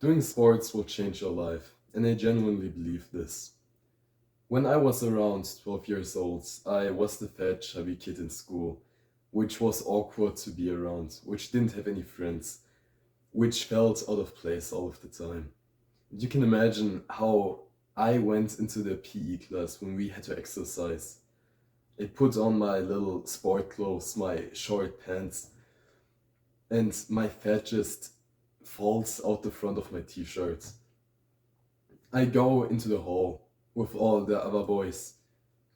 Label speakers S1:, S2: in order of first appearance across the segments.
S1: Doing sports will change your life, and I genuinely believe this. When I was around 12 years old, I was the fat, chubby kid in school, which was awkward to be around, which didn't have any friends, which felt out of place all of the time. You can imagine how I went into the PE class when we had to exercise. I put on my little sport clothes, my short pants, and my fat just falls out the front of my t-shirt. I go into the hall with all the other boys,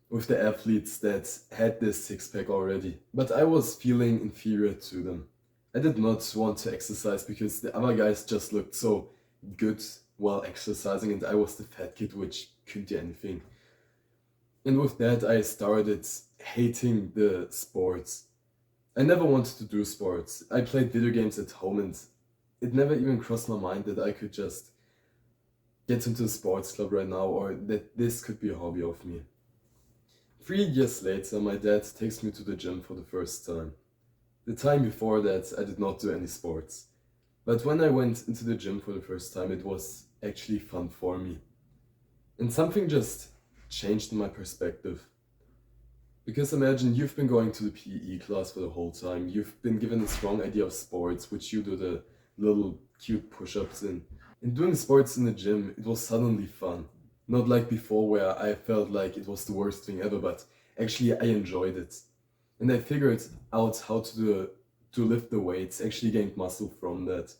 S1: with the athletes that had this six pack already, but I was feeling inferior to them. I did not want to exercise because the other guys just looked so good while exercising, and I was the fat kid which couldn't do anything. And with that, I started hating the sports. I never wanted to do sports. I played video games at home, and it never even crossed my mind that I could just get into a sports club right now or that this could be a hobby of me. 3 years later, my dad takes me to the gym for the first time. The time before that, I did not do any sports. But when I went into the gym for the first time, it was actually fun for me. And something just changed in my perspective. Because imagine you've been going to the PE class for the whole time, you've been given this wrong idea of sports, which you do the little cute push ups in. And doing sports in the gym, it was suddenly fun. Not like before, where I felt like it was the worst thing ever, but actually I enjoyed it. And I figured out how to lift the weights, actually gained muscle from that.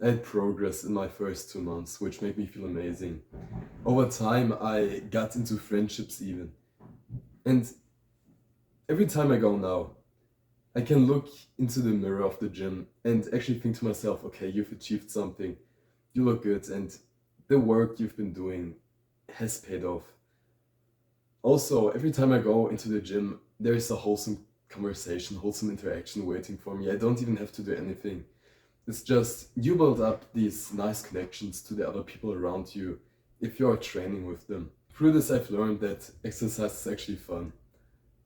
S1: I had progress in my first 2 months, which made me feel amazing. Over time, I got into friendships even. And every time I go now, I can look into the mirror of the gym and actually think to myself, okay, you've achieved something, you look good, and the work you've been doing has paid off. Also, every time I go into the gym, there is a wholesome conversation, wholesome interaction waiting for me. I don't even have to do anything. It's just you build up these nice connections to the other people around you if you're training with them. Through this, I've learned that exercise is actually fun.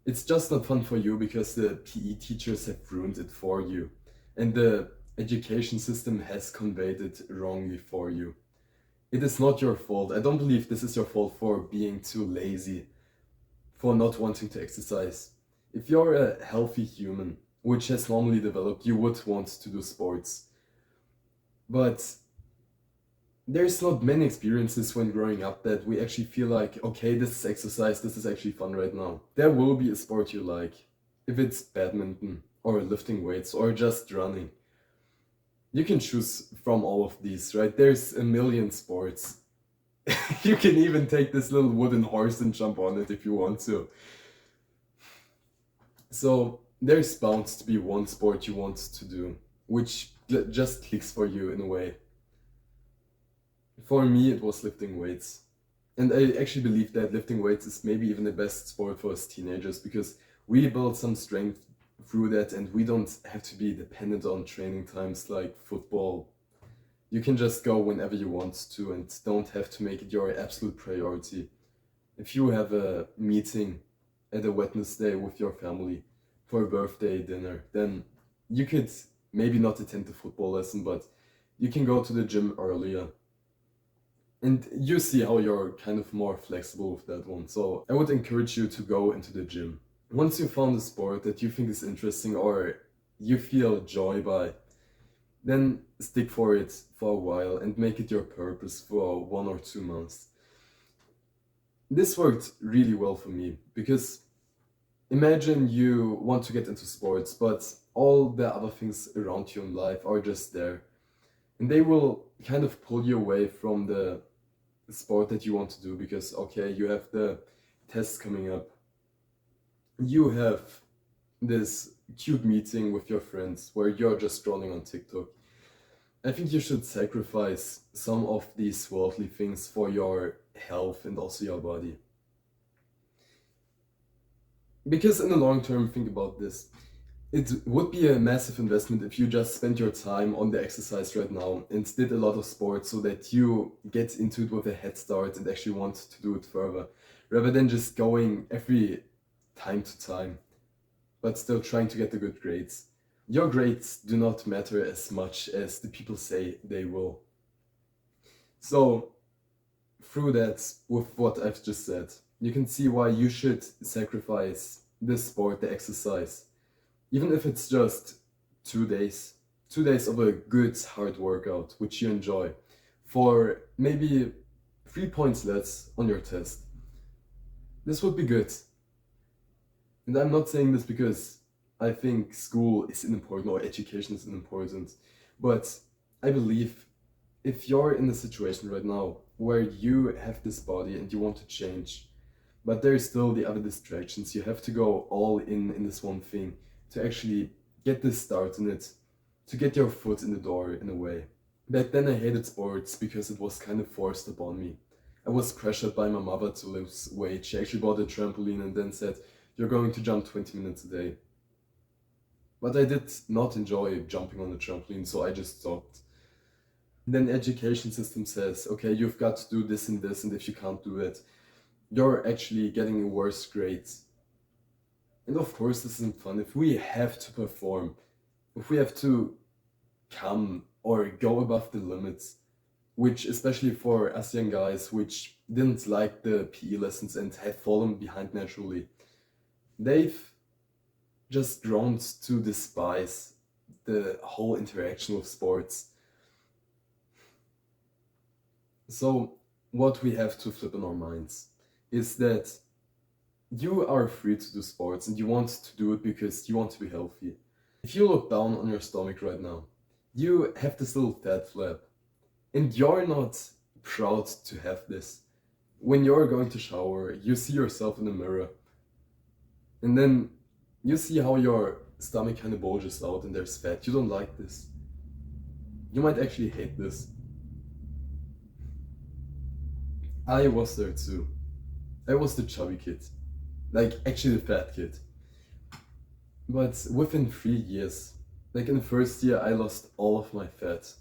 S1: It's just not fun for you because the PE teachers have ruined it for you, and the education system has conveyed it wrongly for you. It is not your fault. I don't believe this is your fault for being too lazy, for not wanting to exercise. If you're a healthy human, which has normally developed, you would want to do sports. But there's not many experiences when growing up that we actually feel like, okay, this is exercise, this is actually fun right now. There will be a sport you like, if it's badminton, or lifting weights, or just running. You can choose from all of these, right? There's a million sports. You can even take this little wooden horse and jump on it if you want to. So there's bound to be one sport you want to do, which just clicks for you in a way. For me, it was lifting weights. And I actually believe that lifting weights is maybe even the best sport for us teenagers because we build some strength through that and we don't have to be dependent on training times like football. You can just go whenever you want to and don't have to make it your absolute priority. If you have a meeting at a Wednesday with your family for a birthday dinner, then you could maybe not attend the football lesson, but you can go to the gym earlier. And you see how you're kind of more flexible with that one. So I would encourage you to go into the gym. Once you found a sport that you think is interesting or you feel joy by, then stick for it for a while and make it your purpose for 1 or 2 months. This worked really well for me because imagine you want to get into sports, but all the other things around you in life are just there. And they will kind of pull you away from the sport that you want to do because, okay, you have the tests coming up. You have this cute meeting with your friends where you're just scrolling on TikTok. I think you should sacrifice some of these worldly things for your health and also your body. Because in the long term, think about this. It would be a massive investment if you just spent your time on the exercise right now and did a lot of sports so that you get into it with a head start and actually want to do it further, rather than just going every time to time, but still trying to get the good grades. Your grades do not matter as much as the people say they will. So, through that, with what I've just said, you can see why you should sacrifice this sport, the exercise, even if it's just 2 days, 2 days of a good hard workout, which you enjoy, for maybe 3 points less on your test. This would be good. And I'm not saying this because I think school is unimportant or education is unimportant, but I believe if you're in a situation right now where you have this body and you want to change, but there's still the other distractions, you have to go all in this one thing to actually get this start in it, to get your foot in the door in a way. Back then I hated sports because it was kind of forced upon me. I was pressured by my mother to lose weight. She actually bought a trampoline and then said, "You're going to jump 20 minutes a day." But I did not enjoy jumping on the trampoline, so I just stopped. Then the education system says, okay, you've got to do this and if you can't do it, you're actually getting a worse grade. And of course, this isn't fun. If we have to perform, if we have to come or go above the limits, which especially for us young guys, which didn't like the PE lessons and had fallen behind naturally, they've just grown to despise the whole interaction with sports. So, what we have to flip in our minds is that you are free to do sports and you want to do it because you want to be healthy. If you look down on your stomach right now, you have this little fat flap, and you're not proud to have this. When you're going to shower, you see yourself in the mirror, and then you see how your stomach kind of bulges out and there's fat. You don't like this. You might actually hate this. I was there too. I was the chubby kid. Like, actually the fat kid. But within 3 years, like in the first year, I lost all of my fat.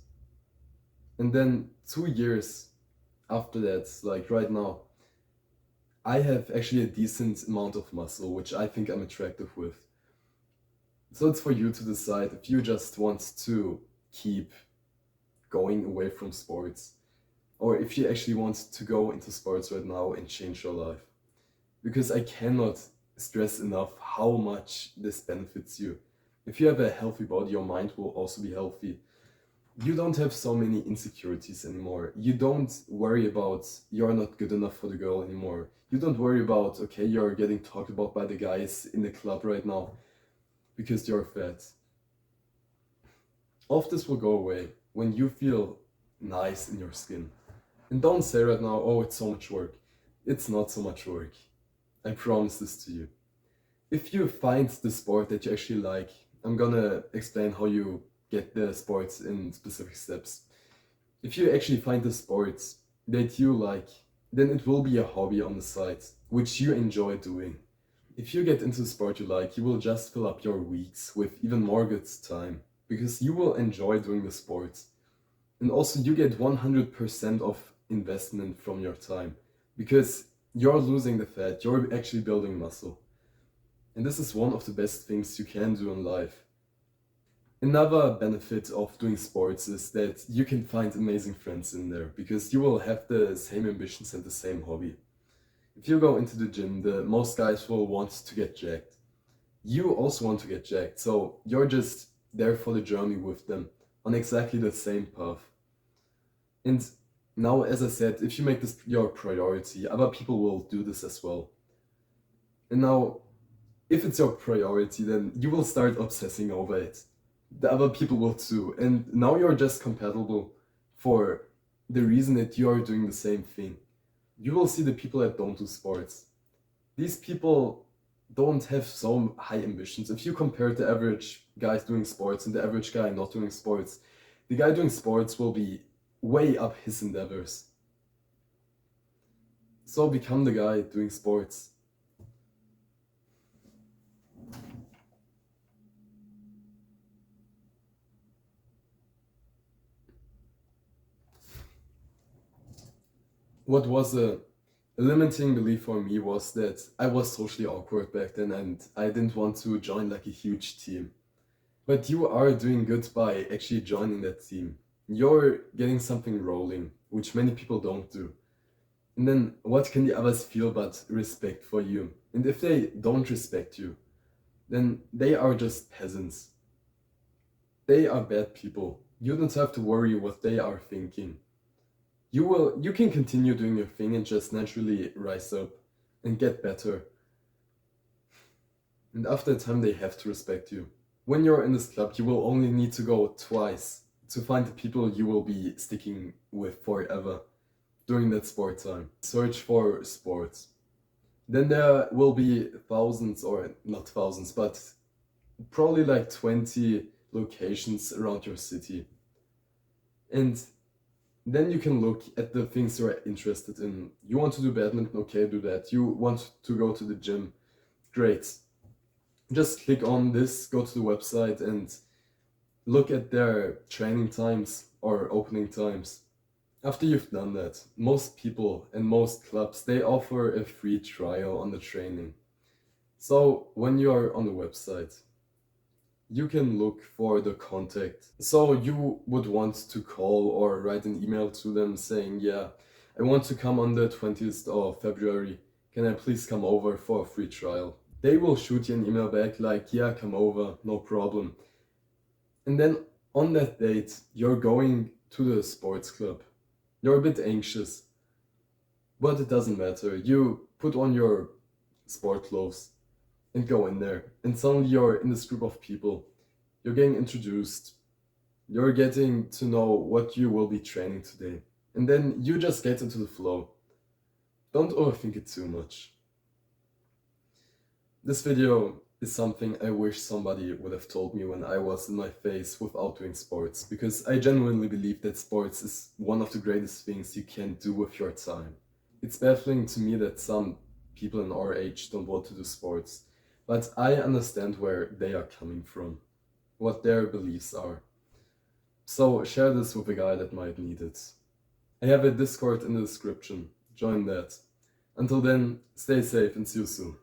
S1: And then 2 years after that, like right now, I have actually a decent amount of muscle, which I think I'm attractive with. So it's for you to decide if you just want to keep going away from sports, or if you actually want to go into sports right now and change your life. Because I cannot stress enough how much this benefits you. If you have a healthy body, your mind will also be healthy. You don't have so many insecurities anymore. You don't worry about you're not good enough for the girl anymore. You don't worry about, okay, you're getting talked about by the guys in the club right now because you're fat. All of this will go away when you feel nice in your skin. And don't say right now, oh, it's so much work. It's not so much work. I promise this to you. If you find the sport that you actually like, I'm gonna explain how you get the sports in specific steps. If you actually find the sports that you like, then it will be a hobby on the side, which you enjoy doing. If you get into the sport you like, you will just fill up your weeks with even more good time, because you will enjoy doing the sport. And also you get 100% of investment from your time, because you're losing the fat, you're actually building muscle. And this is one of the best things you can do in life. Another benefit of doing sports is that you can find amazing friends in there, because you will have the same ambitions and the same hobby. If you go into the gym, the most guys will want to get jacked. You also want to get jacked, so you're just there for the journey with them on exactly the same path. And now, as I said, if you make this your priority, other people will do this as well. And now, if it's your priority, then you will start obsessing over it. The other people will too. And now you're just compatible for the reason that you are doing the same thing. You will see the people that don't do sports. These people don't have so high ambitions. If you compare the average guy doing sports and the average guy not doing sports, the guy doing sports will be way up his endeavors. So become the guy doing sports. What was a limiting belief for me was that I was socially awkward back then and I didn't want to join like a huge team. But you are doing good by actually joining that team. You're getting something rolling, which many people don't do. And then what can the others feel but respect for you? And if they don't respect you, then they are just peasants. They are bad people. You don't have to worry what they are thinking. You can continue doing your thing and just naturally rise up and get better. And after a time they have to respect you. When you're in this club, you will only need to go twice to find the people you will be sticking with forever during that sport time. Search for sports. Then there will be thousands, or not thousands, but probably like 20 locations around your city. And then you can look at the things you're interested in. You want to do badminton, okay, do that. You want to go to the gym, great. Just click on this, go to the website and look at their training times or opening times. After you've done that, most people and most clubs, they offer a free trial on the training. So when you are on the website, you can look for the contact. So you would want to call or write an email to them saying, yeah, I want to come on the 20th of February. Can I please come over for a free trial? They will shoot you an email back like, yeah, come over, no problem. And then on that date, you're going to the sports club. You're a bit anxious, but it doesn't matter. You put on your sport clothes and go in there. And suddenly you're in this group of people. You're getting introduced. You're getting to know what you will be training today. And then you just get into the flow. Don't overthink it too much. This video is something I wish somebody would have told me when I was in my phase without doing sports, because I genuinely believe that sports is one of the greatest things you can do with your time. It's baffling to me that some people in our age don't want to do sports, but I understand where they are coming from, what their beliefs are. So share this with a guy that might need it. I have a Discord in the description, join that. Until then, stay safe and see you soon.